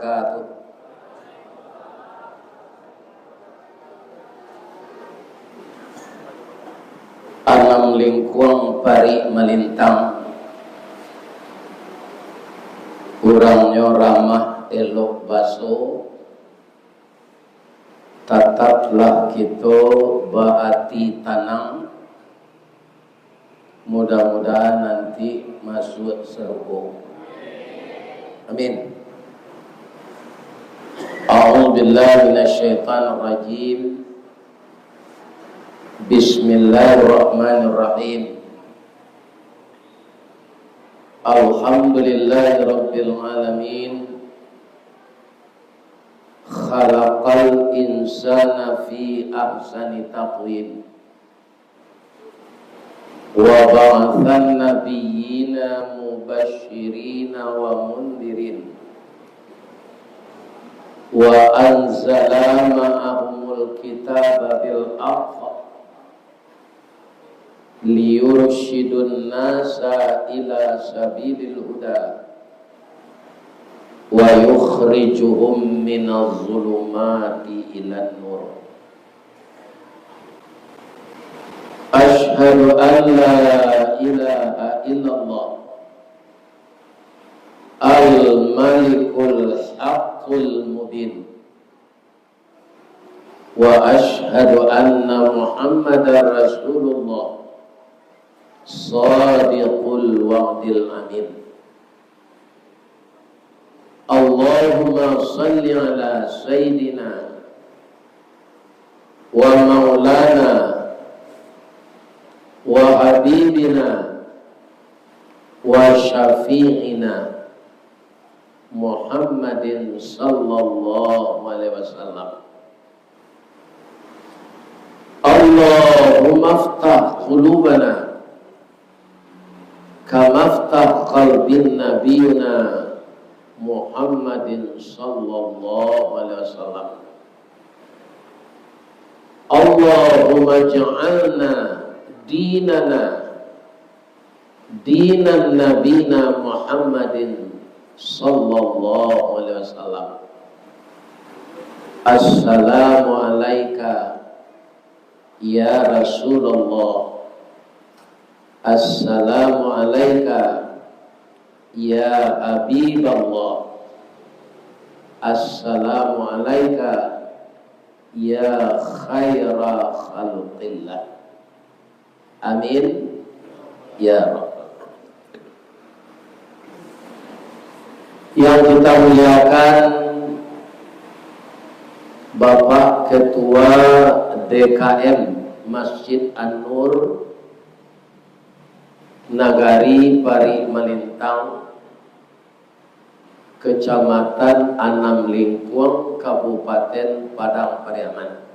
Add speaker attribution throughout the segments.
Speaker 1: wabarakatuh. Alam lingkuang pari melintang, urangnya ramah elok baso, tataplah kita baati tanang, mudah-mudahan nanti masuk surga. Amin. A'udzu billahi minasyaitonir rajim. Bismillahirrahmanirrahim. Alhamdulillahi rabbil alamin. Khalaqal insana fi ahsani taqwim. Wa ba'athan nabiyyina mubashshirina wa mundirin. Wa anzala ma'ahumul kitaba bil haqq liyurshidun nasa ila sabilil huda wa yukhrijuhum minaz zulumati ilan nur. Ashhadu an la ilaha illallah al-malikul haqqul mubin wa ashhadu anna muhammadar rasulullah sadiqul wa'dil amin. Allahumma salli ala sayyidina wa maulana wa habibina wa syafi'ina Muhammadin sallallahu alaihi wasallam. Allahumma aftah qulubana kama aftah qalbin nabiyuna Muhammadin sallallahu alaihi wasallam. Allahumma ja'alna dinana dinan nabina Muhammadin sallallahu alaihi wasallam. Assalamu alayka ya Rasulullah. Assalamu alayka ya Habiballah. Assalamu alayka ya khaira khalqillah. Amin ya Rabb. Yang kita muliakan Bapak Ketua DKM Masjid An-Nur Nagari Pari Melintang, Kecamatan Anam Lingkuang, Kabupaten Padang Pariaman.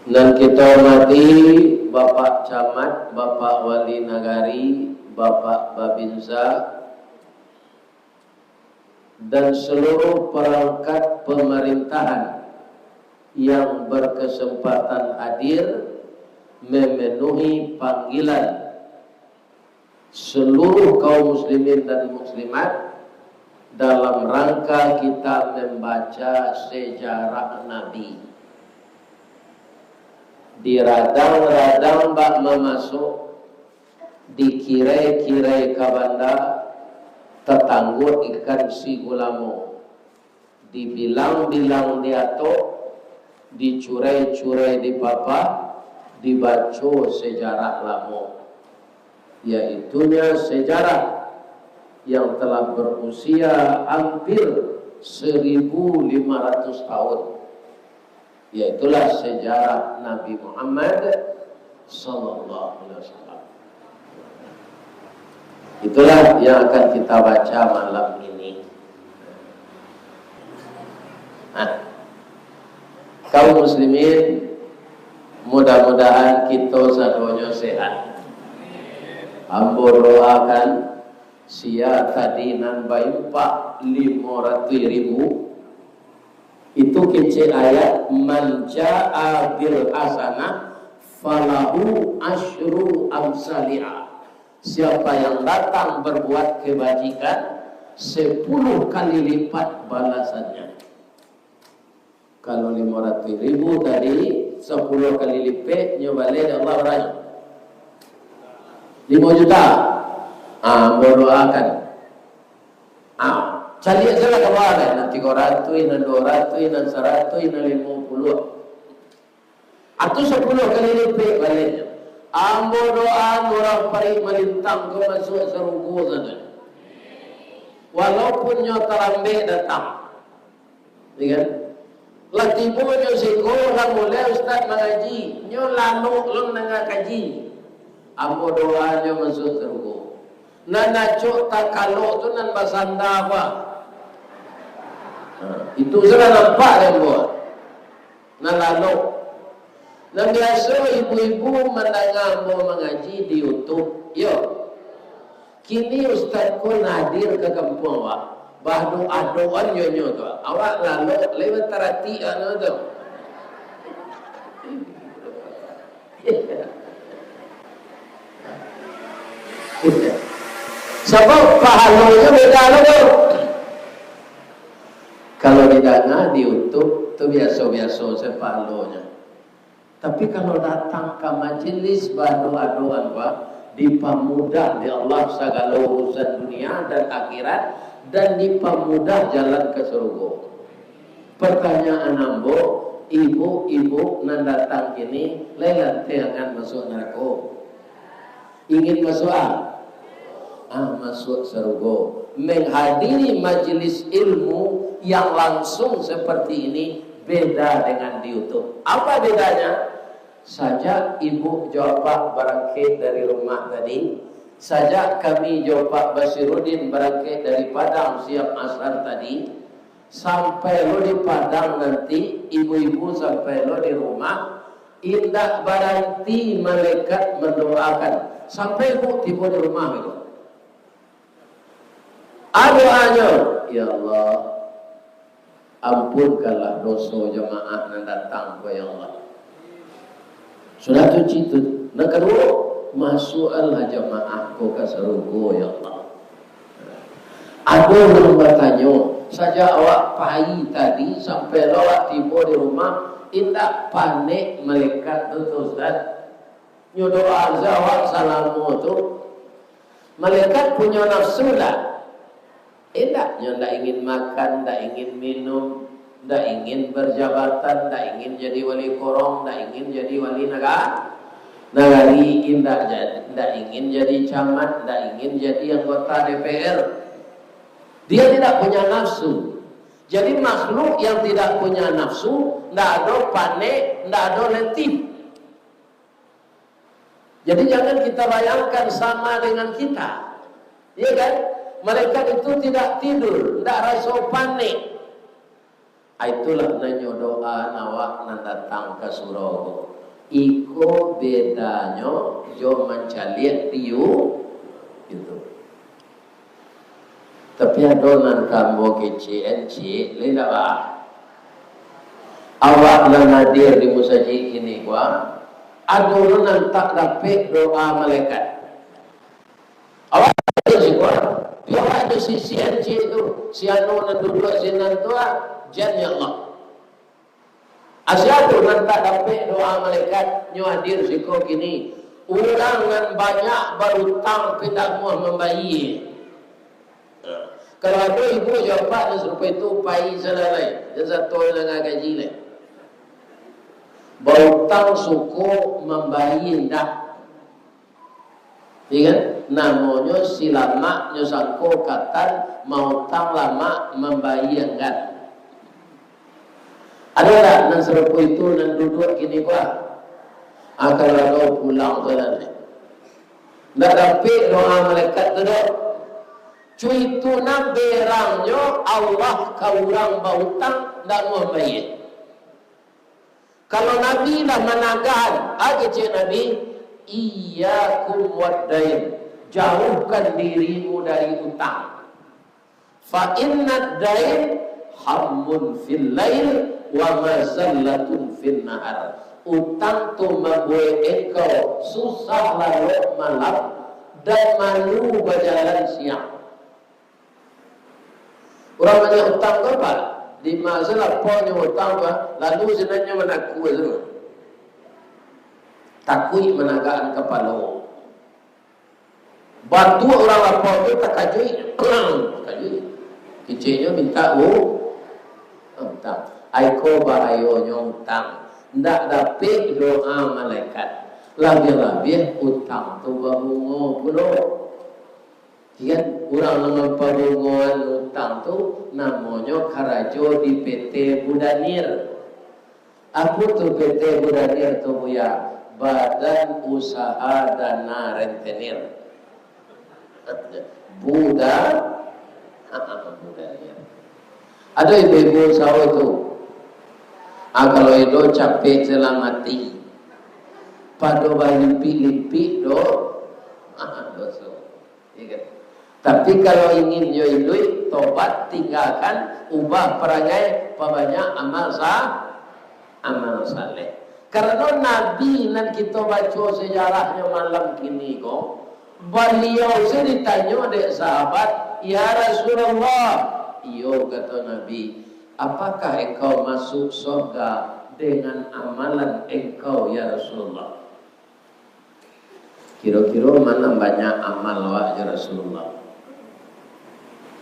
Speaker 1: Dan kita hormati Bapak Camat, Bapak Wali Nagari, Bapak Babinsa, dan seluruh perangkat pemerintahan yang berkesempatan hadir memenuhi panggilan seluruh kaum muslimin dan muslimat dalam rangka kita membaca sejarah Nabi. Di radang-radang bak memasuk, di kirai-kirai kabanda, tetanggur ikan si gulamo, dibilang-bilang di atok, dicurai-curai di papa, dibaca sejarah lamo, yaitunya sejarah yang telah berusia hampir 1500 tahun, yaitulah sejarah Nabi Muhammad sallallahu alaihi wasallam. Itulah yang akan kita baca malam ini. Nah, kaum muslimin, mudah-mudahan kita sadonya sehat. Ambor doakan sia tadi nan bayu pak 500.000 itu kece ayat man jaa bil hasanah falahu asyru amsalihah. Siapa yang datang berbuat kebajikan, 10 kali lipat balasannya. Kalau 500.000 tadi 10 kali lipat balik Allah berani 5 juta. Berdoakan. Cari saja kemarin nanti 300, nan 200, nan 100, nan 50. Atau 10 kali lipat baliknya. Ambo doa orang pari melintang ke masuk serunggu sana. Walaupun nyo terambil datang. Ya kan? Latibu nyo singgo orang mulai ustaz mengaji. Nyo lalu long nengah kaji. Ambo doa nyo masuk serunggu. Nana cok tak kalau tu nan basanda apa? Itu sudah nampak yang buat. Nan lalu. Dan biasa ibu-ibu mendengar mau mengaji di YouTube. Yo, kini ustazku nadir ke kampung awak. Bahdu aduan nyonya tu. Awak lalu lewat terati anu tu. Sebab pahalanya beda lagi. Kalau didengar di YouTube tu biasa-biasa sepahalanya. Tapi kalau datang ke majelis berdoa-doa apa, dipermudah di Allah segala urusan dunia dan akhirat dan dipermudah jalan ke surga. Pertanyaan ambo, ibu-ibu nan datang ini, lelah jangan masuk neraka. Ingin masuk masuk surga. Menghadiri majelis ilmu yang langsung seperti ini beda dengan di YouTube. Apa bedanya? Saja ibu jawab berangkat dari rumah tadi, saja kami jawab Pak Basirudin berangkat dari Padang siap asar tadi, sampai lo di Padang nanti, ibu-ibu sampai lo di rumah, indah berhenti malaikat mendoakan sampai ibu tiba di rumah itu. Doanya, ya Allah, ampunkanlah dosa jemaah yang datang ke ya Allah. Sudah tu citu. Yang kedua, masuklah jemaah ko ke surga ya Allah. Ada orang bertanya, saja awak pai tadi sampai awak tiba di rumah, indak panik malaikat tu Ustaz. Nyo doa awak salamu tu. Malaikat punya nafsu lah. Ndak, nyo ndak ingin makan, ndak ingin minum, ndak ingin berjabatan, ndak ingin jadi wali korong, ndak ingin jadi wali negara. Nagari ndak ingin jadi camat, ndak ingin jadi anggota DPR. Dia tidak punya nafsu. Jadi makhluk yang tidak punya nafsu, ndak ada panik, ndak ada letih. Jadi jangan kita bayangkan sama dengan kita. Iya kan? Mereka itu tidak tidur, tidak rasa panik. Itulah nanya doa nawak nan datang ke surga. Iko bedanya jo mencaliat diu itu. Tapi ada nan kamu kecil, leda bah. Awak nan hadir di musajid ini gua. Ada nan tak dapat doa malaikat. Awak ada sih gua. Dia ada si NC itu, si anu nan duduk sinan tu jan ya Allah. Asyadu nan tak dapat doa malaikat nyo hadir siko kini. Orang nan banyak berutang pindah muah membayi. Kalau ada ibu jawab serupa itu pai salalai, dan satu yang gaji le. Berutang suku membayi ndak. Ingat namanya si lama nyo sangko katan mau tang lama membayangkan. Ada tak nan serupa itu nan duduk gini gua? Kalau ada pulang tu nanti. Ndak dapat doa malaikat tu dah. Cuy tu nak berangnya Allah kaurang bautang ndak mau bayar. Kalau Nabi dah menagan, cik Nabi, iyyakum wad-dain, jauhkan dirimu dari utang. Fa innad dain hammun fil lail wa mazallatun fil nahar. Utang tu membuat engkau susah lalu malam dan malu berjalan siang. Orang banyak hutang ke apa? Di masa lapornya hutang apa? Lalu sebenarnya menaku semua. Takui menagaan kepala. Batu orang lapor itu tak kajui. Kajui. Kecilnya minta hutang. Aiko bahayanya hutang. Tidak dapat doa malaikat. Lebih-lebih hutang tu berbunga pula. Kan orang nama perhubungan hutang tu namanya karajo di PT Budanir. Apa tu PT Budanir tu ya? Badan Usaha Dana Rentenir. Budanir. Ada ibu-ibu sawah tu. Kalau itu capek selamati. Pada lipi-lipi do. Dosa. Iya. Tapi kalau ingin jodoh, tobat, tinggalkan, ubah perangai, banyak amal saleh. Karena Nabi nan kita baca sejarahnya malam kini kok, beliau ditanya oleh sahabat, ya Rasulullah, iyo kata Nabi, apakah engkau masuk surga dengan amalan engkau ya Rasulullah? Kira-kira mana banyak amal awak ya Rasulullah?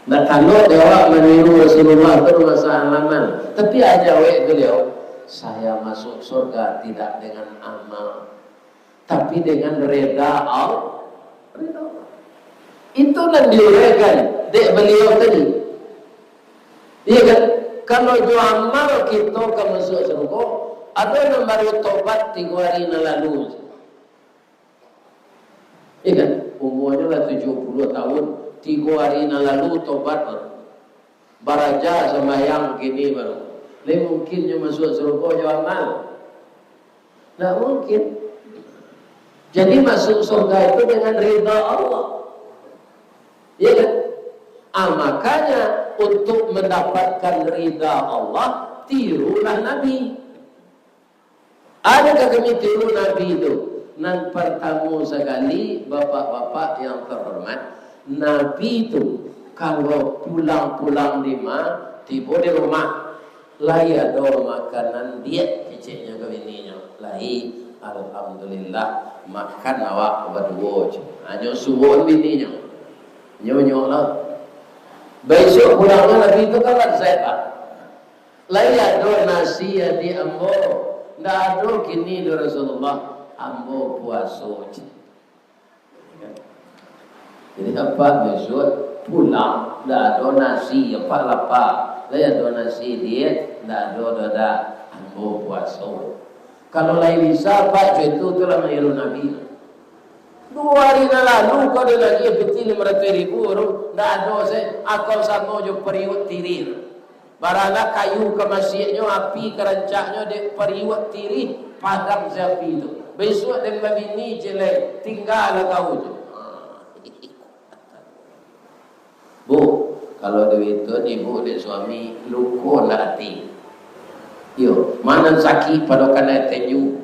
Speaker 1: Nah kalau dia meniru Rasulullah itu masalah amal. Tapi aja beliau, saya masuk surga tidak dengan amal, tapi dengan reda Allah. Itu yang diuraikan dek beliau tadi. Iya kan? Kalau dua amal kita ke masuk surga, ada yang baru tobat 3 hari lalu. Iya kan? Umurnya lah 70 tahun. 3 hari lalu tobat baraja sembahyang gini baru. Lain mungkinnya masuk surga jauh amal. Tak mungkin. Jadi masuk surga itu dengan ridha Allah. Ya kan? Makanya untuk mendapatkan ridha Allah, tirulah Nabi. Adakah kami tiru Nabi itu? Nan pertama sekali bapak-bapak yang terhormat, Nabi itu kalau pulang-pulang tiba di rumah, lai ada makanan diet cicitnya ke bininya. Lai, alhamdulillah makan awak berdua. Hanya subuh bininya. Nyonyok lah. Besok pulangnya Nabi itu kan sehat. Lai ada nasi di ambo. Tidak ada kini di Rasulullah ambo puasa. Jadi apa besok pulang dah ada nasi apa lapar, dah ada nasi dia dah ada ambo puasa. Kalau lain bisa apa itu telah meniru Nabi. 2 hari lalu kau ada lagi betul 500,000 dah ada saya akal sama jo periuk tirir. Baranglah kayu ke masjidnya api kerancaknya dek periuk tirir padam api itu. Besok dengan bini jelek tinggal kau tu. Bu, kalau duit itu ibu dan suami luko lah hati. Yo, mana sakit pada kena tenyu?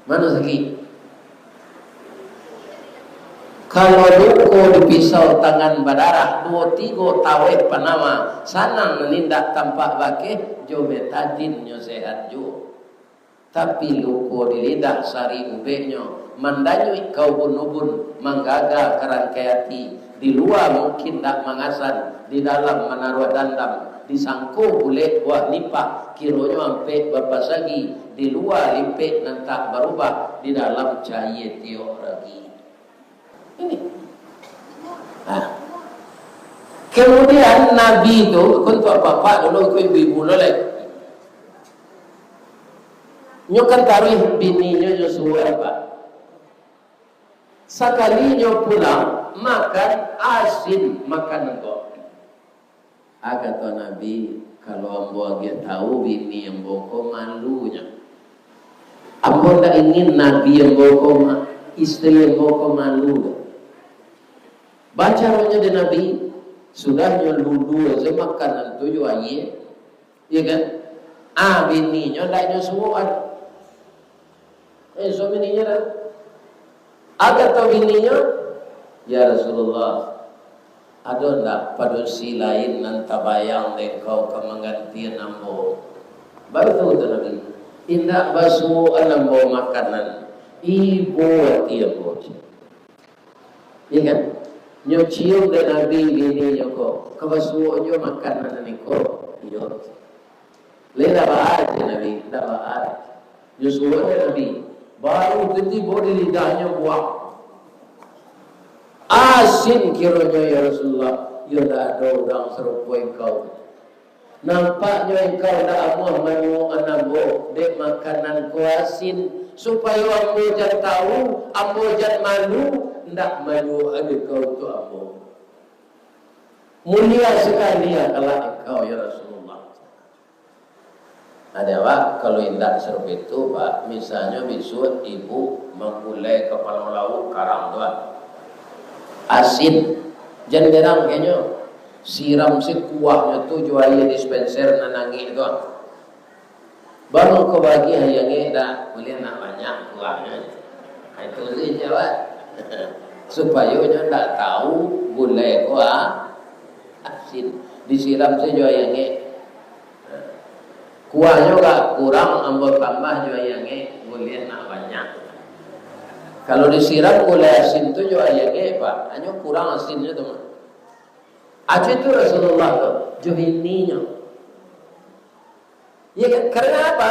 Speaker 1: Mana sakit? Kalau luko dipisau tangan berdarah 2-3 tawet panama, sanang menindak tampak bakeh, jo betadin nyo sehat jo. Tapi luko di lidah sari ubeknya, mandanyui kau bunubun, manggaga kerangkaiati. Di luar mungkin tak mengasan, di dalam menaruh dandam, disangkut oleh buah nipah, kiranya sampai berpasagi, di luar lipik dan tak berubah, di dalam cahaya tiok lagi. Ini. Kemudian Nabi itu, untuk bapak dulu, ibu-ibu dulu. Nyokan taruh bininya Yosua apa? Sekalinya pulang makan asin makan engkau. Kata Nabi, kalau ambo dia tahu bini yang boko malunya. Ambo tak ingin Nabi yang boko istri yang boko malu. Baca rohnya di Nabi sudah nyelulu aja makanan tu yo aye. Iya kan? Bininya dah semua. So bininya dah. Agak tahu bininya, ya Rasulullah, Ada ndak padusi lain nan tabayang dekau ke menggantian ambo. Baru tu Nabi. Indak basu ambo makanan. Ibu hati ambo. Iya kan? Nyo cium dan Nabi gini nyoko. Kabasu nyo makanan ni ko. Iyo. Leda baat Nabi, dah baat. Nyo suruh Nabi. Baru tiba di lidahnya buah. Asin kiranya ya Rasulullah. Ya dah ada orang serupa engkau. Nampaknya engkau dah amuh manu anambo. Dek makanan ku asin. Supaya ambo jangan tahu. Ambo jangan malu. Ndak manu ada kau tu ambo. Mulia sekali ya kalau engkau ya Rasulullah. Ada pak, kalau indah serupa itu pak. Misalnya besok ibu memulai kepala lauk karang tuan. Asin jangan berang kayaknya siram si kuahnya tu jual dispenser nanangi tu baru kau bagi hayangnya dah boleh nak banyak kuahnya itu sih jawab supaya nya tak tahu gulai kuah asin disiram si jual hayangnya kuahnya gak kurang ambil tambah jual hayangnya boleh nak banyak. Kalau disiram gulai asin tu juga ayahnya pak, hanya kurang asinnya teman. Aja itu Rasulullah tu, johininya. Ya kan? Karena apa?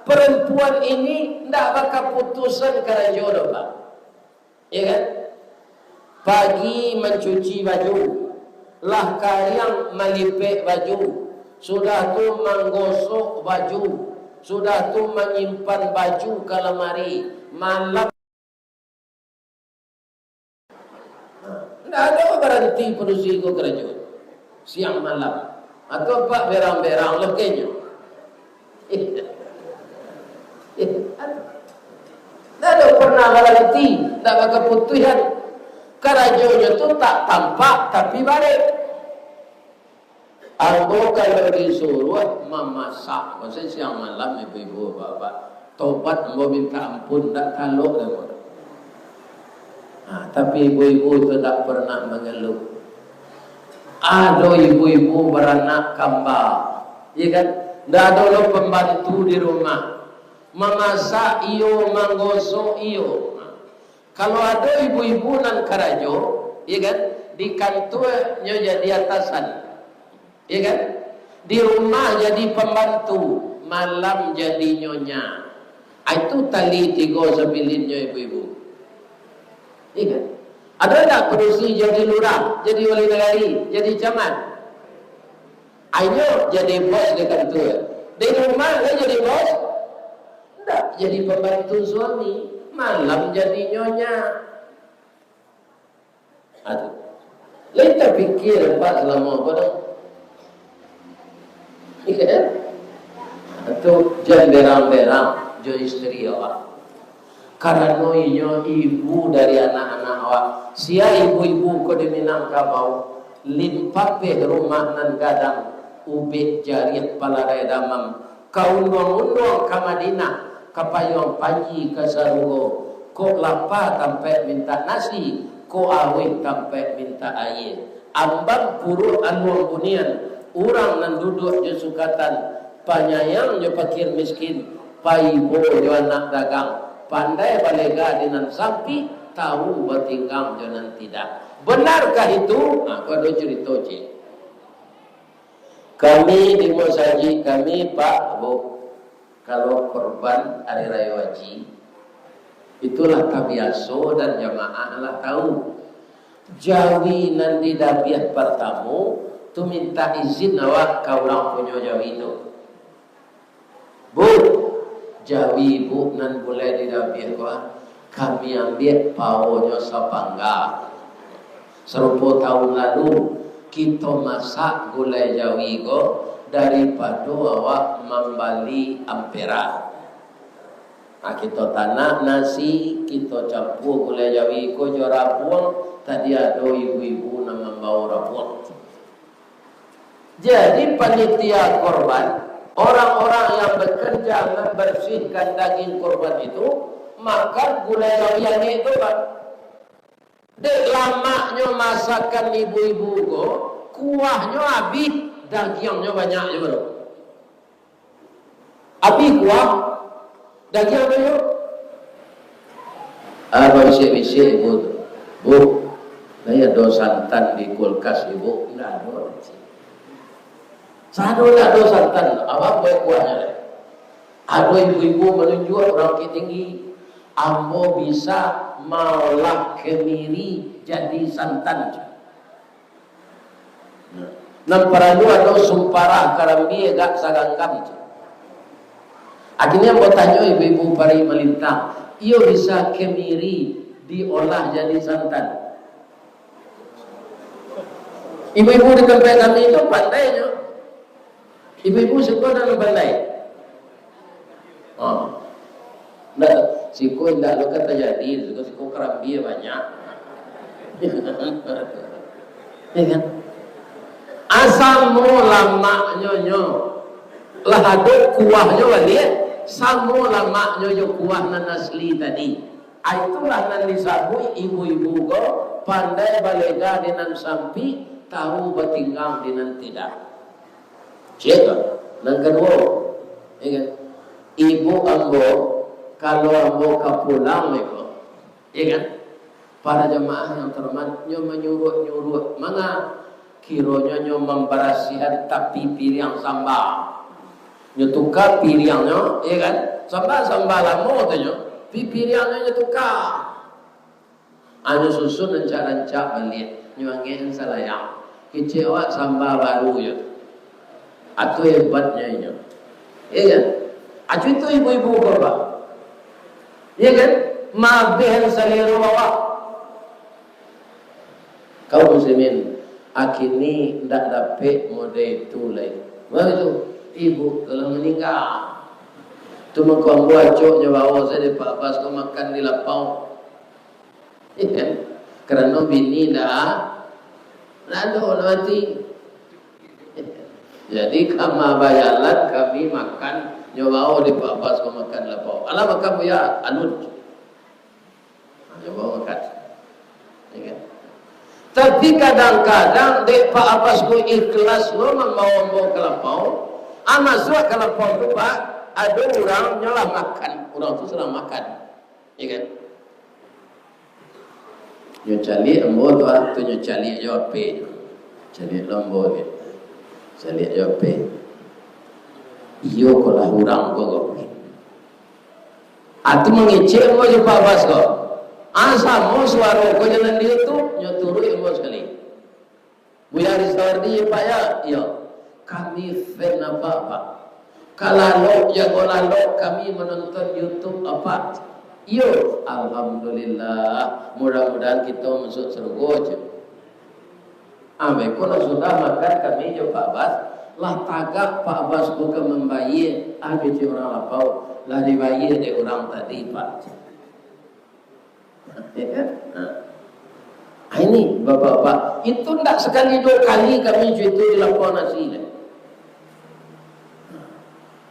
Speaker 1: Perempuan ini tidak bakal putusan karena jodoh pak. Ya kan? Pagi mencuci baju, lah kalian melipet baju, sudah tu menggosok baju, sudah tu menyimpan baju ke lemari, malam. Tidak ada berhenti produksi itu kerajaan siang malam atau pak berang-berang lekenya. Tidak ada pernah berhenti, tidak ada keputusan. Kerajaannya itu tak tampak tapi balik. Aku kalau disuruh memasak, maksudnya siang malam ibu-ibu bapak tobat mau minta ampun tak kalau demoh. Tapi ibu-ibu tidak pernah mengeluh. Ada ibu-ibu beranak kembar, ya kan? Tidak ada lo pembantu di rumah, memasak iyo, menggosok iyo. Kalau ada ibu-ibu nan karajo, ya kan? Di kantornya jadi atasan, ya kan? Di rumah jadi pembantu, malam jadi nyonya. Itu tali tiga sebilinnya ibu-ibu. Iya. Ada tak produksi jadi lurah, jadi wali negari, jadi camat? Ayo jadi bos di kantor. Di rumah dia jadi bos? Tidak, jadi pembantu suami. Malam jadi nyonya. Aduh. Lain tak fikir pak selama apa dah? Iya. Atau jangan berang-berang jadi istri awak. Karena ibu dari anak-anak awak. Sia ibu-ibu ko di Minangkabau limpat pe rumah nan gadang ube jariat palarai damam kaundong-undong ke Madinah kapayong panji ke Sarugo ko lapa tampe minta nasi ko awet tampe minta air ambang purut anuang bunian orang nan duduk di sukatan panyayang jo pakir miskin paibo jo anak dagang pandai balega dengan sampi tahu bertingkang jangan tidak. Benarkah itu? Kalau cerita cik. Kami di Mosaji, kami Pak Bu, kalau korban hari raya haji, itulah kabiaso dan jamaah lah tahu. Jawi nanti dapiat pertamu, tu minta izin awak kau orang punya jawi itu. Bu, jawi bu nan boleh didapiat kau. Kami ambil paunya sapangga. Serupa tahun lalu kita masak gulai jawi ko daripada awak membali ampera. Kita tanah nasi, kita campur gulai jawi ko jo rapuang. Tadi ada ibu-ibu nak membawa rapuang. Jadi panitia korban, orang-orang yang bekerja membersihkan daging korban itu makan gulai jawi yang itu kan. Dek lamanya masakan ibu-ibu go, kuahnya habis, dagingnya banyak je baru. Habis kuah, daging apa yuk? Bisik-bisik ibu tu. Bu, saya ada santan di kulkas ibu. Enggak ada. Saya ada santan. Apa buat kuahnya? Ada ibu-ibu menunjuk orang tinggi. Ambo bisa maulah kemiri jadi santan. Nampara lu ada sumparah karambi agak saganggam. Akhirnya mau tanya ibu-ibu pari melintang, iyo bisa kemiri diolah jadi santan. Ibu-ibu di tempat kami itu pandainya. Ibu-ibu suka dalam pandai. Nah, siku indah lo kata jadi, siku kerambi banyak. Ya kan? Asal mula maknyo lah ada kuahnya balik, samo lama nyoyo kuah nan asli tadi. Itulah nan disabui ibu-ibu go pandai balega dengan sampi tahu batinggang dengan tidak. Siapa? Nang kedua, kan? Ibu ambo kalau ambo kapulang itu, kan? Para jemaah yang terhormat, nyo menyuruh mana kironya nyo memberasihan tapi piring sambal. Nyo tukar piringnya, kan? Sambal lamo tu nyo, piringnya nyo tukar. Anu susun rancak balik, nyo angin salayang. Kecewa sambal baru ya. Atau hebatnya nyo, kan? Atau itu ibu-ibu bapak, kan? Mabihan saliru bawa. Kau muslimin, akhirnya tidak dapat model itu lagi. Mana itu? Ibu telah meninggal. Tu mengkau buat coknya bawa saya di Pak Bas kau makan di lapau. Kan? Kerana bini dah ada mati. Jadi kama bayalan kami makan nyawa di Pak Bas kau makan di lapau. Alah makan ya anut. Nyawa makan. Kan? Tapi kadang-kadang dek Pak Abbas ku ikhlas lo membawa ke lapau. Masuk ke lapau tu Pak, ada orang nyolah makan. Orang tu sedang makan. Ya kan? Nyo cali ambo tu tu nyo cali yo ape. Cali lambo ke. Cali yo ape. Iyo ko lah orang ko. Atu mengecek mo jo Pak Abbas ko. Asa mo suara ko jalan dia tu nyo turu ambo sekali. Buya Rizwardi Pak ya, yo. Kami fan apa? Kalau lalu kami menonton YouTube apa? Yo, alhamdulillah. Mudah-mudahan kita masuk surga je. Kalau sudah makan kami jo Pak Bas, lah tagak Pak Bas bukan membayar, je orang lapau, lah dibayar de orang tadi Pak. Ya kan? Ini bapak-bapak, itu tidak sekali dua kali kami itu di lapau nasi.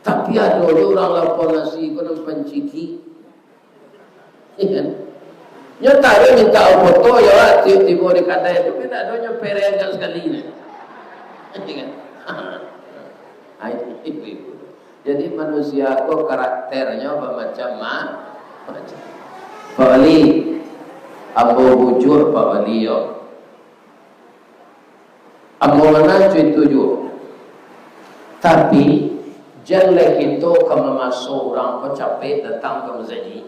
Speaker 1: Tapi ada orang lapor nasi kena penciki. Kan? Nyo tahu minta foto ya tiba-tiba di kedai itu tidak ada nyo perengan sekali ni. Kan? Ibu. Jadi manusia ko karakternya macam-macam. Pak Wali, ambo bujur Pak Wali yo. Ambo mana itu jo. Tapi jelek itu kamu masuk orang kau capek datang ke masjid.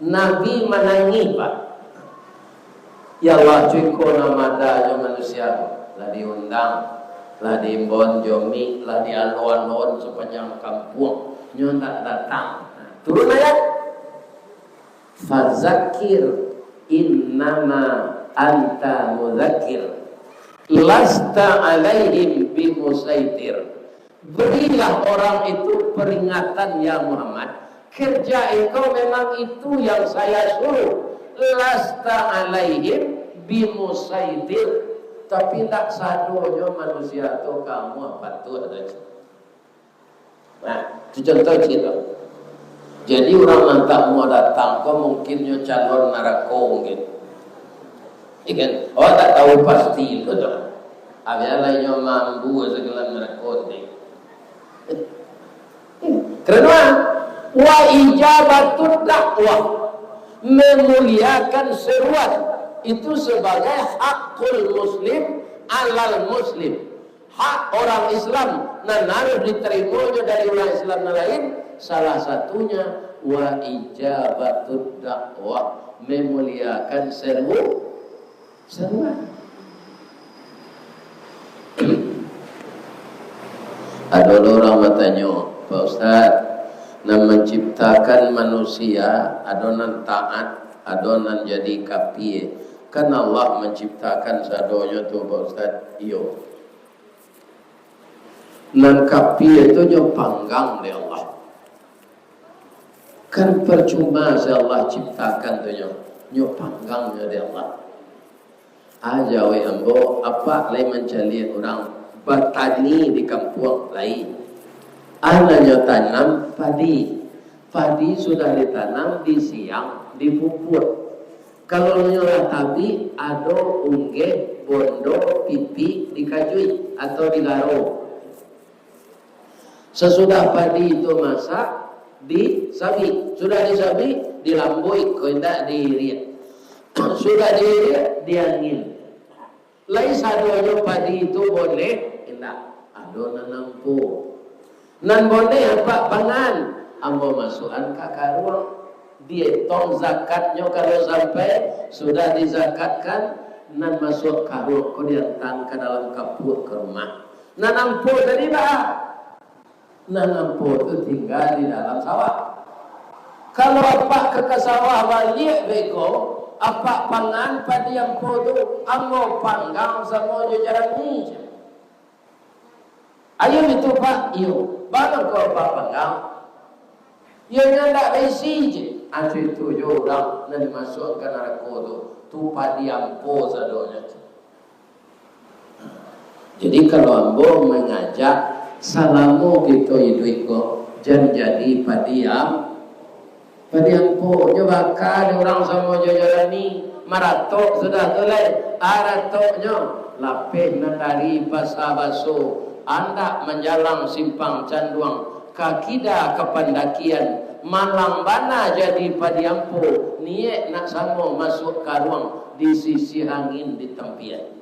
Speaker 1: Nabi menangi Pak. Ya Allah cukup nama dah manusia. Lah diundang, lah diimbon jomi, lah dialon-alon sepanjang kampung. Nyo tak datang. Turun ayat. Fazakir innama anta mudzakir. Lasta alaihim bimusaitir. Berilah orang itu peringatan ya Muhammad. Kerja engkau memang itu yang saya suruh. Lasta alaihim bimusaitir. Tapi tak sadonya manusia itu kamu apa tu ada. Nah, itu contoh cerita. Jadi orang mantap mau datang, kau mungkin nyo calon narako mungkin. Ikan, oh tak tahu pasti itu tu. Abialah yang mampu segala merekodi. Kerana wa ijabatut dakwah, memuliakan seruan itu sebagai hakul muslim alal muslim, hak orang Islam dan harus diterimanya dari orang Islam yang lain. Salah satunya wa ijabatut dakwah, memuliakan seruan. Ada orang bertanya, Pak Ustaz, nak menciptakan manusia, adonan taat, adonan jadi kapie. Kan Allah menciptakan sadonya tu Pak Ustaz. Iyo. Nan kapie itu nyo panggang oleh Allah. Kan percuma si Allah ciptakan tu nyo panggang oleh Allah. Aja we ambo apa lain mencari orang bertani di kampung lain. Anaknya tanam padi. Padi sudah ditanam di siang, dipupur. Kalau nyolah tabi, ado unggeh, bondo, pipi, dikajui atau digaro. Sesudah padi itu masak, disabi. Sudah disabi, dilambui, koindak diirit. Sudah diirit, diangin. Lain sadonya padi itu boleh, tidak. Ado nanampu. Nan boleh apa pangan? Ambo masukan kakak ruang. Dia tong zakatnya kalau sampai sudah dizakatkan, nan masuk karung kau diantar ke dalam kapur ke rumah. Nan ampu tadi bah. Nan ampu itu tinggal di dalam sawah. Kalau apa ke sawah balik beko, apa pangan padi ampu tu, ambo panggang sama jajaran ni. Ayo itu pak, iyo, baru kau apa panggang. Yang tidak besi je. Asyik tu je orang nak dimasukkan narkoba tu padi ampo sadonya. Jadi kalau ambo mengajak salamu gitu iko jangan jadi padi ampo nyoba kan orang sama jajaran ni maratok sudah tulai aratoknya lapeh dari basa-baso anda menjalang simpang canduang kakida kependakian malang bana jadi padi ampo niat nak sama masuk ke ruang di sisi angin di tempian.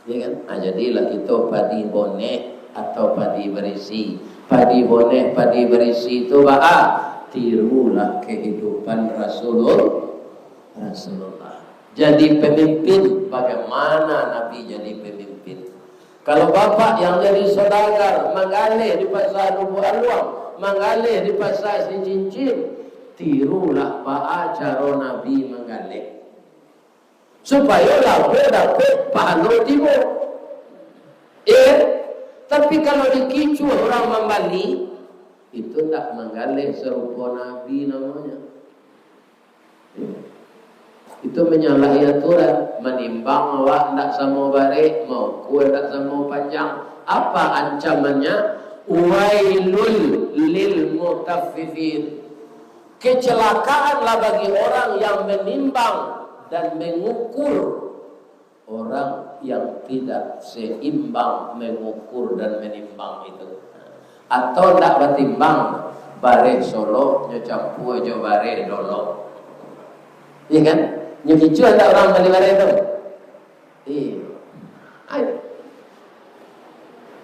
Speaker 1: Ya kan? Nah, jadilah kita padi boneh atau padi berisi. Padi boneh, padi berisi itu tirulah kehidupan Rasulullah. Jadi pemimpin, bagaimana Nabi jadi pemimpin? Kalau bapak yang jadi saudagar mengalih di pasar Rubu Alwang, mengalih di pasar si cincin, tirulah pak cara Nabi mengalih. Supaya lalu dapat pahala timur. Tapi kalau dikicu orang membali, itu tak mengalih serupa Nabi namanya. Itu menyalahi aturan, menimbang awak tak sama barik, mau kue tak sama panjang. Apa ancamannya? Wailul lil mutaffifin. Kecelakaanlah bagi orang yang menimbang dan mengukur. Orang yang tidak seimbang mengukur dan menimbang itu. Atau tak bertimbang, barik solo, nyocampur jo barik dolo. Iya kan? Nyekicu ada orang beli barang itu.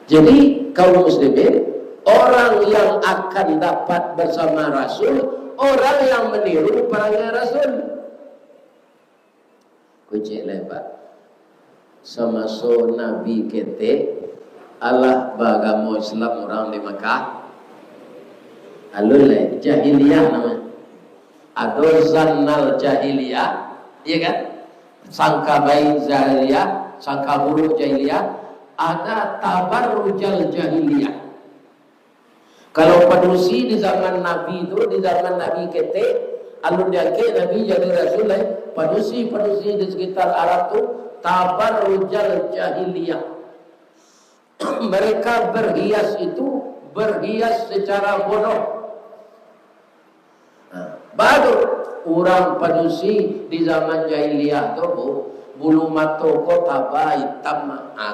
Speaker 1: Jadi kaum muslimin, orang yang akan dapat bersama Rasul, orang yang meniru perangai Rasul. Kucik lebat. Semasa Nabi kete Allah beragama Islam orang di Makkah. Alul jahiliyah namanya. Ada zannal jahiliyah. Iya kan? Sangka baik jahiliyah, sangka buruk jahiliyah, ada tabarrujal jahiliyah. Kalau padusi di zaman Nabi itu, di zaman Nabi kete, alun diake Nabi jadi Rasul, padusi di sekitar Arab itu tabarrujal jahiliyah. Mereka berhias itu berhias secara bodoh. Baru orang padusi di zaman jahiliyah tu bulu mata ko tabah hitam,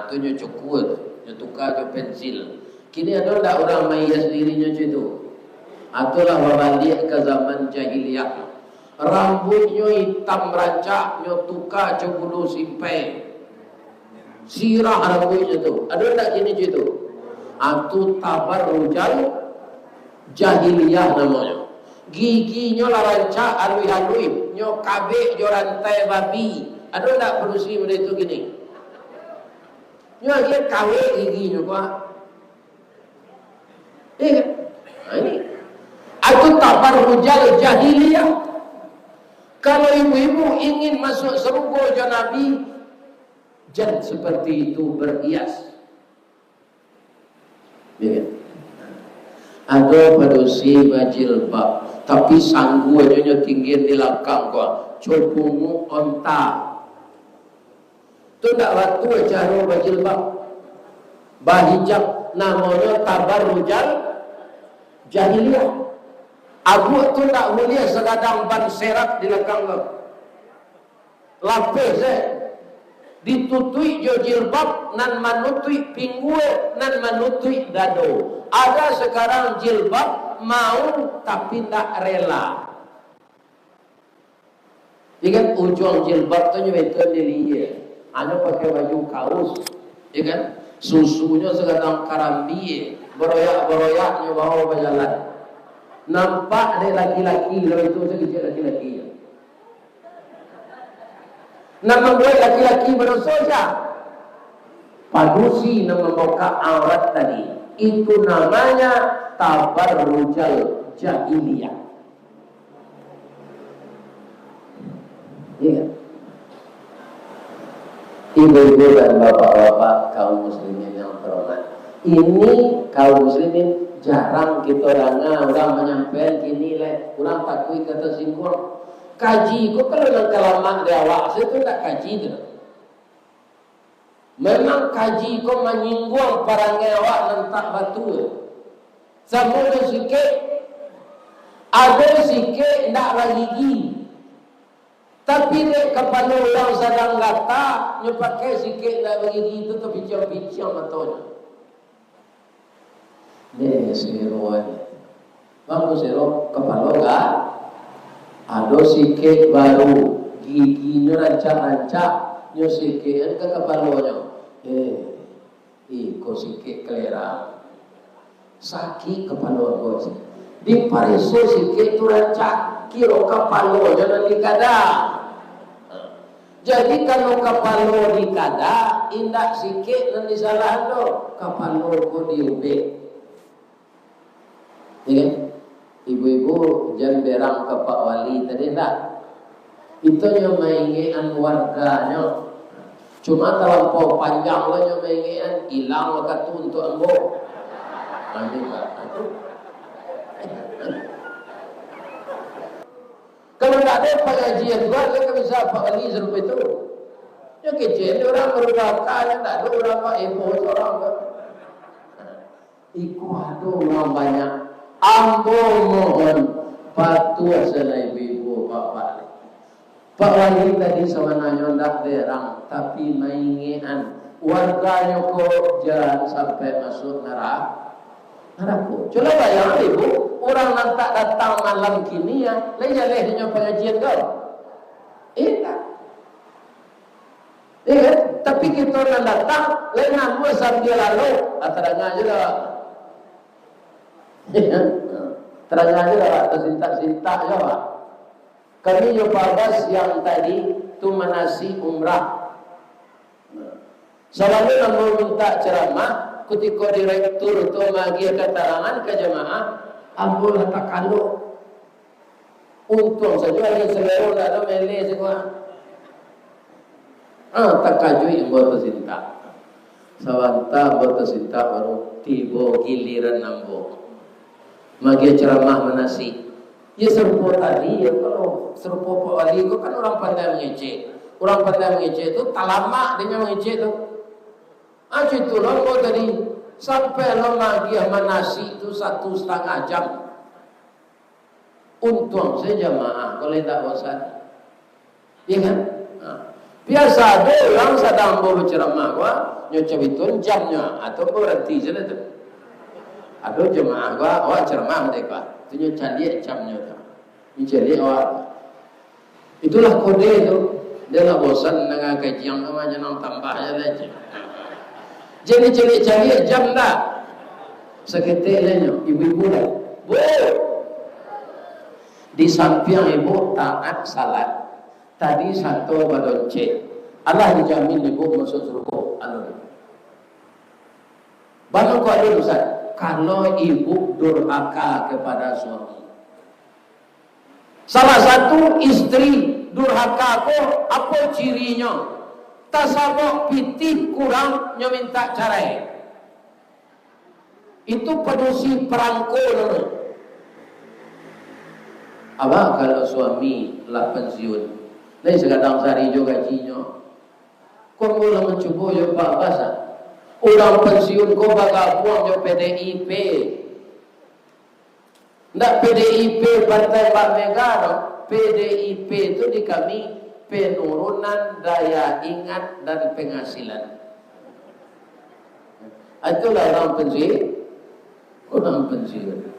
Speaker 1: tu nyo cukur, nyo tukar ke pensil. Kini ada tak orang maias dirinya itu? Itulah berbalik ke zaman jahiliyah. Rambutnya hitam rancak, nyo tukar ke bulu simpai. Sirah rambutnya tu. Ada tak kini itu? Itu tabarrujal jahiliyah namanya. Giginya lah rancak alui-alui, nyo kabik jo rantai babi. Ada tak produksi benda itu gini? Nyo dia kawik giginya kuat. Ini. Itu tabarrujal jahiliyah. Kalau ibu-ibu ingin masuk surga jo Nabi, jangan seperti itu berhias. Ya. Ada padusi bajilbab, tapi sangguannya tinggi di belakang kau, cukumu onta. Tu tak waktu cara bajilbab, bahijab namanya tabarrujal jahiliyah. Abu tu tak boleh sekadang ban serat di belakang kau, lapis ditutui jo jilbab nan manutui pinggul nan manutui dado. Ada sekarang jilbab mau tapi tak rela. Ikan ujung jilbab tu nyebetul dia. Anu pakai baju kaos, ikan susunya sekarang karambi, beroyak-beroyaknya bawa berjalan. Nampak ada laki-laki, kalau itu sekecil laki-laki. Nama buat laki-laki berdosa. Padusi nama membuka aurat tadi. Itu namanya tabarrujal jahiliyah. Iya. Ibu-ibu dan bapak-bapak kaum muslimin yang terhormat. Ini kaum muslimin jarang kita orang menyampaikan kini orang takui kata singgung. Kaji kok kalau nak kelamaan di awak saya tu tak kaji tu. Memang kaji kok menyinggung parangai awak nantak batu. Sama ada sikit, ada sikit nak lagi. Tapi dek kepala orang sedang gata, nyo pakai sikit nak bagi itu tu bincang-bincang matanya. Dek seruan. Bang seru kepala gak? Ada sikit baru, giginya rancak-rancak, nyo sikit ke kepalanya. Iko sikit kelera, sakit kepala kau. Di parisu sikit tu rancak, kira kepalanya nanti kada. Jadi kalau kepala dikada, indak sikit nanti salah do, kepala kau diubek. Ya. Ibu-ibu jangan berang ke Pak Wali tadi tak. Itu yang mengingatkan warganya. Cuma terlampau panjang lah yang mengingatkan hilang waktu untuk ambo. Nanti tak. Kalau tak ada pengajian juga, dia kan bisa Pak Wali serupa itu. Ya kecil orang berbakar, yang tak ada orang Pak Ibu orang. Iku ada orang banyak. Ambo mohon patuh selai ibu bapak. Pak Wali tadi sebenarnya tak berang, tapi mainan warganya kok jangan sampai masuk neraka. Coba bayang ibu, orang yang tak datang malam kini ya, leh-lehnya pengajian kau. Tapi kita orang datang, leh nama sambil lalu, ataranya aja lah. Terangnya aja lah tersinta-sinta ya Pak. Kami Yopabas yang tadi tu manasi umrah. Selalu nama minta ceramah ketika direktur tu magi keterangan ke jemaah, ambul tak kalau. Untung saja yang selero tak ada mele semua. Tak kajui buat tersinta. Sawanta buat tersinta baru tiba giliran nambo. Magi ceramah manasi. Ya serupa tadi ya kalau serupa Pak Wali itu kan orang pandai mengecek. Orang pandai mengecek itu tak lama dia mengecek tu. Itu loh tadi sampai lo magi manasi itu 1,5 jam. Untung saja jamaah kalau tidak bosan. Iya kan? Biasa ada orang sedang berceramah, wah nyocob itu jamnya atau berhenti saja tu. Ada jemaah wah ceramah mereka, tu nyocob dia jamnya tu. Mencari awak. Itulah kode itu. Dia lah bosan dengan kajian sama jangan tambah aja. Jadi cari jam dah. Seketelanya ibu-ibu dah. Bu. Di samping ibu taat salat. Tadi satu badonce. Allah dijamin ibu masuk surga. Allah. Bahkan kau ada Ustaz, kalau ibu durhaka kepada suami. Salah satu istri durhaka ko apa cirinya? Tasabok pitih kurang nya minta cerai. Itu pedusi perangko dulu. Apa kalau suami lah pensiun? Lain sekadang sehari juga gajinya. Kau mula mencuba yo pak bahasa. Orang pensiun kau bakal buang yo PDIP. Ndak PDIP Partai Pak Mega, PDIP itu di kami penurunan daya ingat dan penghasilan. Itulah orang pensiun. Orang pensiun.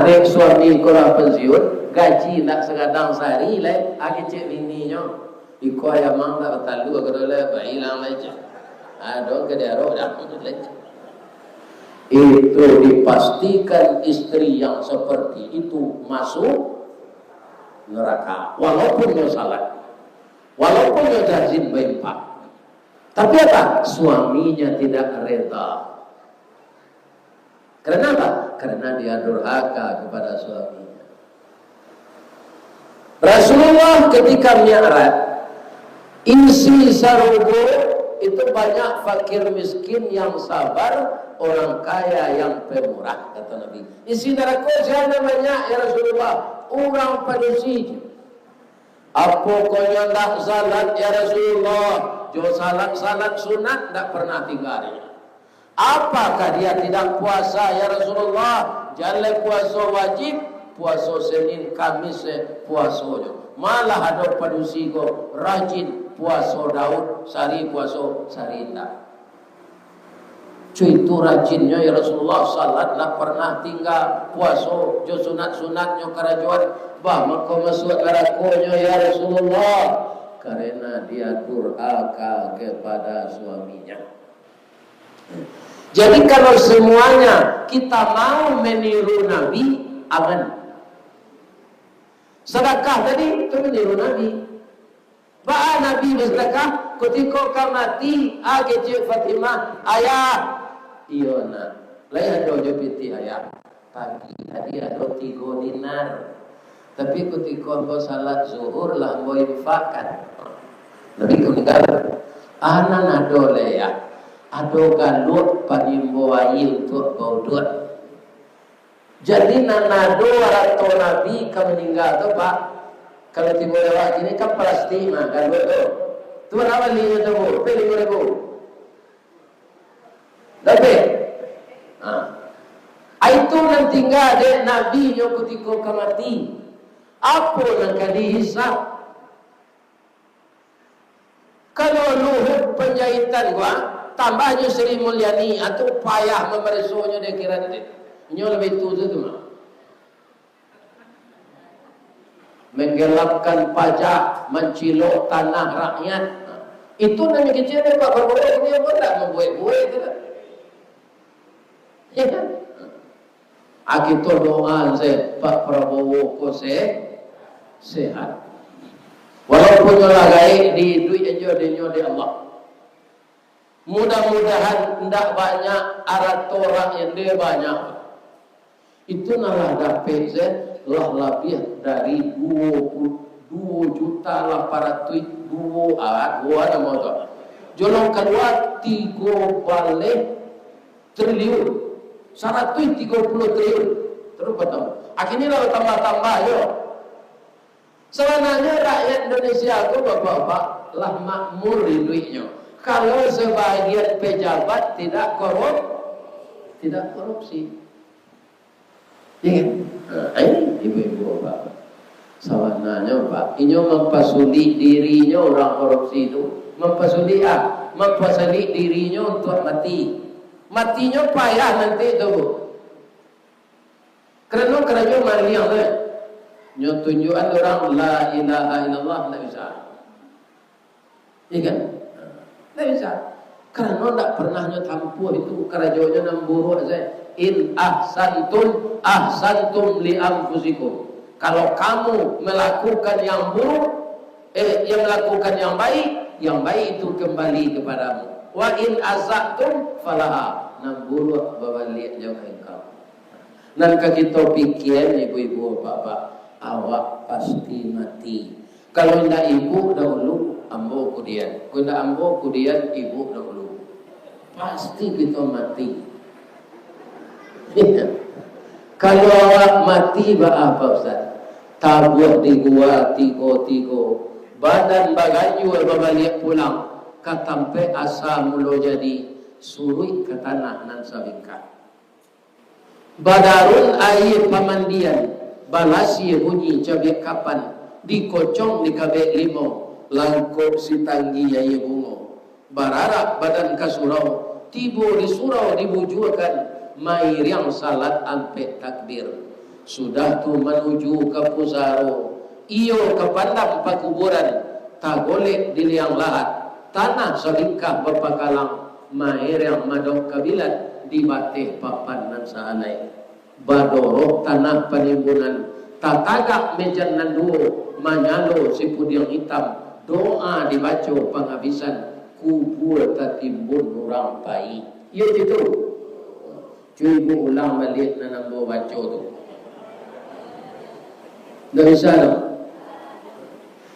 Speaker 1: Dek suami orang pensiun, gaji nak sekadang sehari lah, agi cek bininya. Iko ayam mang tak bertalu, kalau lah hilang aja. Dong kedero dah leci. Itu dipastikan istri yang seperti itu masuk neraka walaupun dia salah, walaupun dia rajin berinfak, tapi apa? Suaminya tidak reda. Karena apa? Karena dia durhaka kepada suaminya. Rasulullah ketika mi'raj isi sarugo itu banyak fakir miskin yang sabar, orang kaya yang pemurah, kata Nabi. Isi neraka siapa banyak ya Rasulullah? Orang pedusi. Apa kau yang tak salat ya Rasulullah? Jo salat sunat tak pernah tinggalnya. Apakah dia tidak puasa ya Rasulullah? Jalan puasa wajib, puasa Senin, Kamis, puasa. Malah ada pedusi ko rajin puasa Daud, sari puasa Sarinda. Cuy itu rajinnya ya Rasulullah, salat tak pernah tinggal, puasa jo sunat-sunatnya kerajuan. Bah maka masuk nerakonya ya Rasulullah, karena dia durhaka kepada suaminya. Jadi kalau semuanya kita mau meniru Nabi, aman. Sedekah tadi itu meniru Nabi. Ba'a Nabi bersedekah ketika kau mati, kecil Fatimah, ayah, iya nak, lain ada jepiti ayah. Pagi tadi ada 3 dinar. Tapi ketika kau salat zuhur lah kau infakkan. Nabi kau meninggal. Anak ada le ya. Ada galut panimbo air untuk bau duit. Jadi nanado atau Nabi kau meninggal tu pak. Kalau timur lewat ini kan pasti mah galut tu. Tu apa linya tu? Pilih 5,000. Tapi, itu nanti tinggal ada Nabi yang ketika kau mati. Apa yang kau dihisap? Kalau Luhut penjahitan gua, tambahnya Sri Mulyani atau payah memerisunya dia kira dia. Ini lebih itu tu mah. Menggelapkan pajak, mencilok tanah rakyat. Itu namanya kecil dia Pak Prabowo dia pun tak membuat-buat itu. Ya kan? Kita doa saya Pak Prabowo ko sehat. Walaupun lagai di duit aja dinyo di Allah. Mudah-mudahan tidak banyak arat orang yang dia banyak. Itu nalah dapat lah lebih dari 22.800.000 gua ada motor. Jolong kedua 3 balik triliun. 130 triliun. Terus betul. Akhirnya lah tambah-tambah yo. Sebenarnya rakyat Indonesia itu bapak-bapak lah makmur di duitnya. Kalau sebagian pejabat tidak korupsi. Ya kan? Nah, ini ibu-ibu bapak. Sawananya pak, inyo mempasulit dirinya orang korupsi itu, mempasulit mempasulit dirinya untuk mati. Matinya payah nanti itu bu. Kerana maliang tu. Nyo tunjukan orang la ilaha illallah tak bisa. Iya kan? Tak bisa. Kerana tak pernah nyo tampuh itu kerajanya namburu saya. In ahsantum li anfusikum. Kalau kamu melakukan yang buruk, yang melakukan yang baik itu kembali kepadamu. Wa in asatum falaha. Namburu babalik jauh engkau. Dan kita pikir ibu-ibu bapak, awak pasti mati. Kalau tidak ibu dahulu, ambo kemudian. Kalau tidak ambo kemudian ibu dahulu. Pasti kita mati. Ya. Kalau awak mati apa Ustaz? Tabuh di gua tigo. Badan bagaju babalik pulang. Katampe asa mulo jadi surui ke tanah nan sabingka. Badarun air pamandian balasi bunyi cabai kapan dikocong di kabek limo langkop si tanggi air bungo bararak badan kasurau tibo di surau dibujukan mair yang salat ampe takbir sudah tu menuju ke pusaro iyo ke pandang pakuburan tak golek di liang lahat tanah selingkah berpakalang mair yang madok kabilan di batih papan nan saanai badoro tanah penimbunan tatagak mejan nanduo manyalo si pudiang hitam doa dibaca penghabisan kubur tatimbun orang pai ya gitu cuy bu ulang balik nanambo baca tu dah bisa no?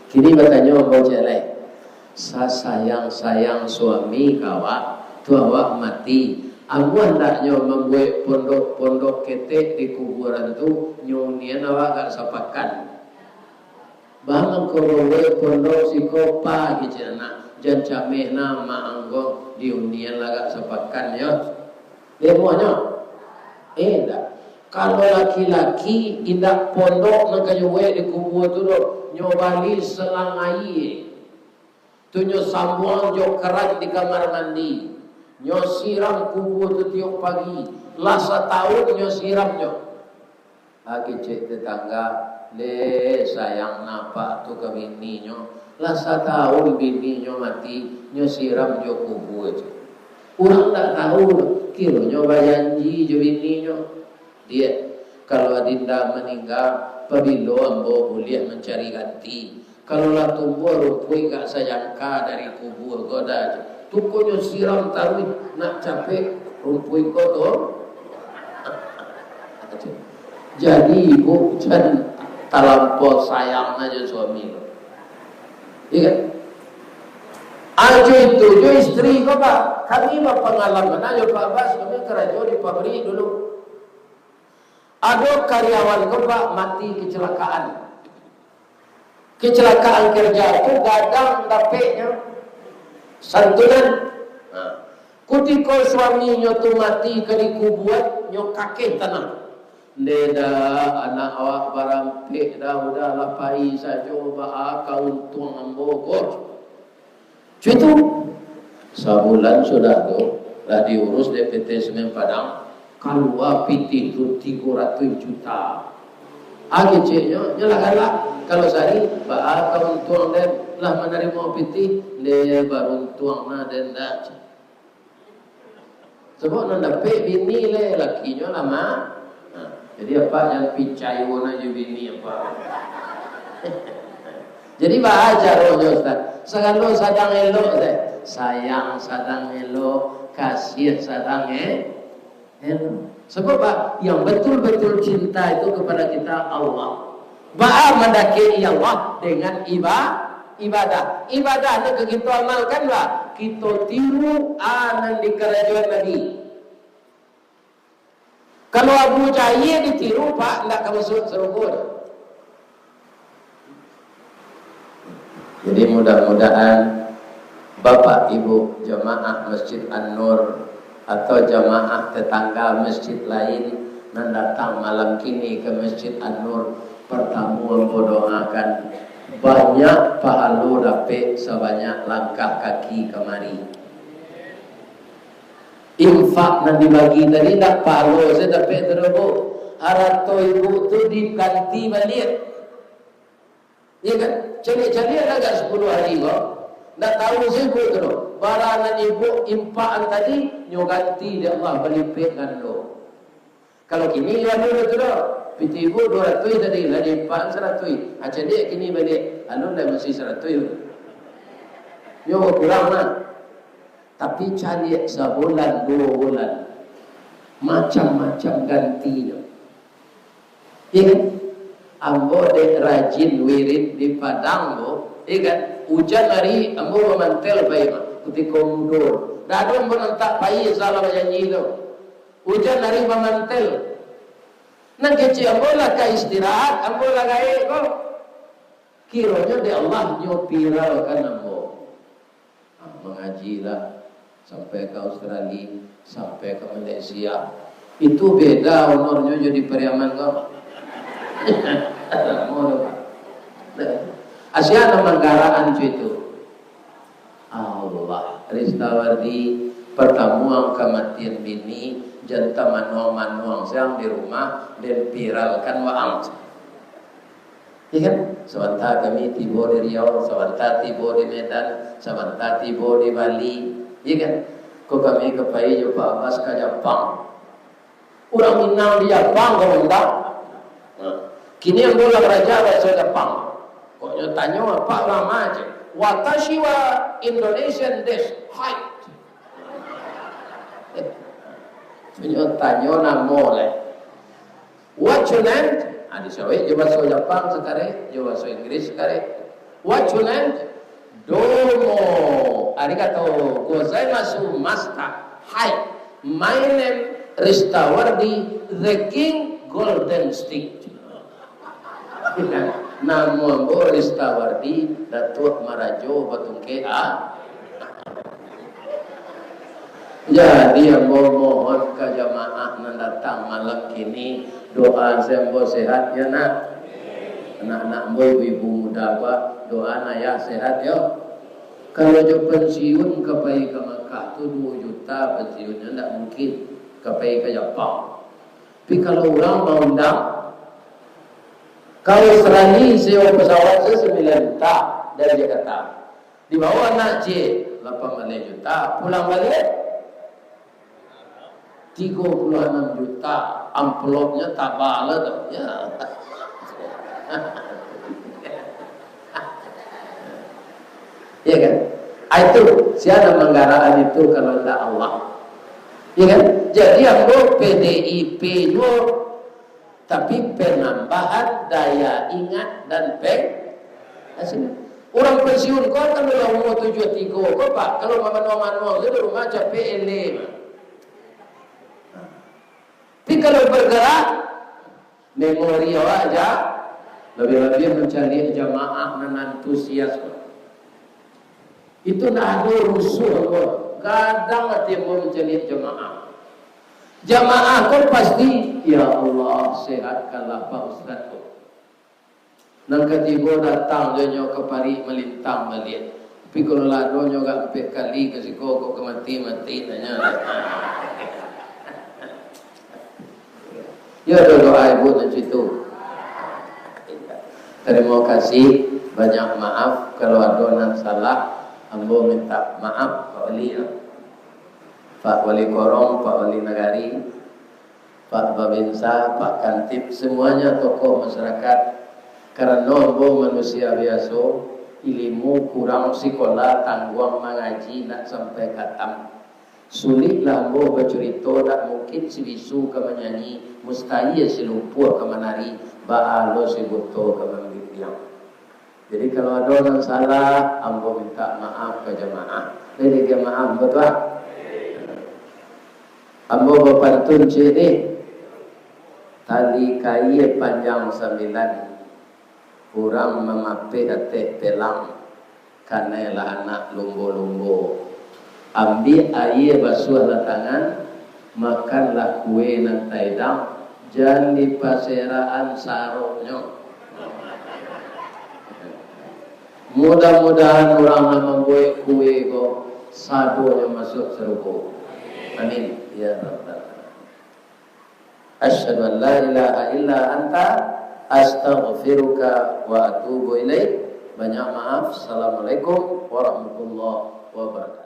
Speaker 1: Kini bertanya orang celai sayang suami kawak tu awak mati. Aku hendaknya membuat pondok-pondok ketek di kuburan tu nyunian awak gak sapakan. Bahang korowe pondok sikopa kicana jan cameh nama anggong diunian lah gak sapakan ya. Demonya. Tak. Kalau laki-laki indak pondok nak kanyuwe di kubur tu do nyobali selang air. Tu nyo sambung jo keran di kamar mandi. Nyo siram kubur tu tiap pagi. Lasa tahun nyo siram nyo. Lagi cek tetangga, le sayang napa tu ke bini nyo. Lasa tahun bini nyo mati, nyo siram jo kubur tu. Orang tak tahu, kira nyo bayanji jo bini nyo. Dia kalau adinda meninggal, pabilo ambo boleh mencari ganti. Kalau lah tumbuh rumpui gak sayangka dari kubur goda. Tukunya siram taruh nak capek rumpui kotor. Jadi ibu jangan terlampau sayang aja suami. Iya kan? Ajo itu, jo istri kau pak. Kami pak pengalaman aja Pak Bas, kami kerja di pabrik dulu. Ada karyawan kau pak mati kecelakaan. Kecelakaan kerja itu gadang dapetnya santunan. Ketika suaminya tu mati ke dikubur, nyo kakek tanah. Neda anak awak barampik dah udah lapai saja bah kau tuang ambogor. Cuitu sebulan sudah tu dah diurus DPT Semen Padang keluar piti tu 300 juta. Agi ceknya nyalakanlah kalau sehari bah kau tuang dan lah menerima piti le baru tuang na dan dah. Sebab nak dapat bini le lakinya lama. Jadi apa yang picai wana je bini apa. Jadi bahaja rohnya Ustaz. Segala sadang elok sayang sadang elok, kasih sadang elok. Sebab yang betul-betul cinta itu kepada kita Allah. Ba'a mendaki Allah dengan ibadah. Ibadah ni kita amalkanlah. Kita tiru anan di kerajaan Nabi. Kalau Abu Jahil ditiru pak, tidak akan masuk surga. Jadi mudah-mudahan Bapak Ibu jamaah Masjid An-Nur atau jamaah tetangga masjid lain nan datang malam kini ke Masjid An-Nur, pertemuan doakan banyak pahala dapat sebanyak langkah kaki kemari. Infak nan dibagi tadi dak pahala saya dapat terus harato ibu tu diganti balik. Ya kan? Cari-cari agak 10 hari kok. Ndak tahu saya terus. Baranan ibu impaan tadi nyo ganti dia Allah balik gando. Kalau kini ya dulu terus. Piti ibu 200 tadi lah impaan 100. Aja dia kini balik. Alun dah masih 100. Yo kurang lah. Tapi cari sebulan 2 bulan. Macam-macam gantinya. Ya kan? Ambo dek rajin wirid di Padang bo, ya kan? Hujan hari ambo memantel bayi mah, ketika mundur. Dadong ambo nantak bayi salah nyanyi itu. Hujan hari memantel. Nang kecil ambo lah ka istirahat, ambo lah gae ko. Kiranya de Allah nyopiral kan ambo. Mengaji lah sampai ke Australia, sampai ke Malaysia. Itu beda honornya jadi periaman kau. Asyana manggaraan itu Allah Ristawardi pertemuan kematian bini janta manuang siang di rumah dan viralkan waang. Ya kan? Sebentar kami tiba di Riau, sebentar tiba di Medan, sebentar tiba di Bali. Ya kan? Kok kami kepai Pak Abbas ke Jepang. Orang Minang di Jepang kau tahu? Kini yang bola raja bahasa Jepang. Kok tanya apa lama aja. Watashi wa Indonesian desu. Hai. Punya tanya nama le. What your name? Adi sawe je bahasa Jepang sekarang, je bahasa Inggris sekarang. What your name? Domo. Arigato gozaimasu master. Hai. My name Ristawardi, the King Golden Stick. Namun Boris Tawardi Datuk Marajo Batungke A. Jadi yang mohon ke jamaah nan datang malam kini doa sembo sehat ya nak. Anak-anak boy ibu muda gua doa ayah sehat yo. Kalau jo pensiun kepai ke Makkah tu 2 juta pensiunnya tidak mungkin kepai ke Jepang. Tapi kalau orang mau undang kalau Australia sewa pesawat 9 juta dari Jakarta. Di bawah anak C 8 juta, pulang balik 36 juta. Amplopnya tabal tu. Ya. Ya kan? Itu siapa menggaraan itu kalau tidak Allah. Ya kan? Jadi ambo PDIP itu tapi penambahan daya ingat dan orang pensiun kau kan dalam umur 73 kau pak kalau manual itu rumah capek LM. Tapi kalau bergerak memori aja lebih-lebih mencari jamaah dan antusias. Itu nak ada rusuh kadang hati mau mencari jamaah. Jamaah kau pasti ya Allah sehatkanlah Pak Ustaz. Nang ketiba datang dia nyo kepari melintang balik. Tapi kalau lado nyo gak 4 kali kasi kok mati nanya. Ya doa ibu dan situ. Terima kasih, banyak maaf kalau ada yang salah. Ambo minta maaf Pak Wali ya. Pak Wali Korong, Pak Wali Nagari, Pak Babinsa, Pak Kantip, semuanya tokoh masyarakat. Karena ambo manusia biasa, ilmu kurang sekolah, tangguang mengaji, nak sampai katam. Sulitlah ambo bercerita, tak mungkin si bisu ke menyanyi, mustahil si lumpur ke menari, ba'alo si buto ke membibiang. Jadi kalau ada orang salah, ambo minta maaf ke jemaah. Jadi jemaah betul. Ambo berpantun cini tali kayu panjang 9 kurang memapai hati pelang kanelah anak lumbo-lumbo ambil air basuhlah tangan makanlah kue nan taidang jangan di paseraan sarungnya. Mudah-mudahan orang nama kue kok sadonya masuk surga. Amin ya rabbal alamin. Asyhadu an la ilaha illa anta astaghfiruka wa atubu ilaik. Banyak maaf. Assalamualaikum warahmatullahi wabarakatuh.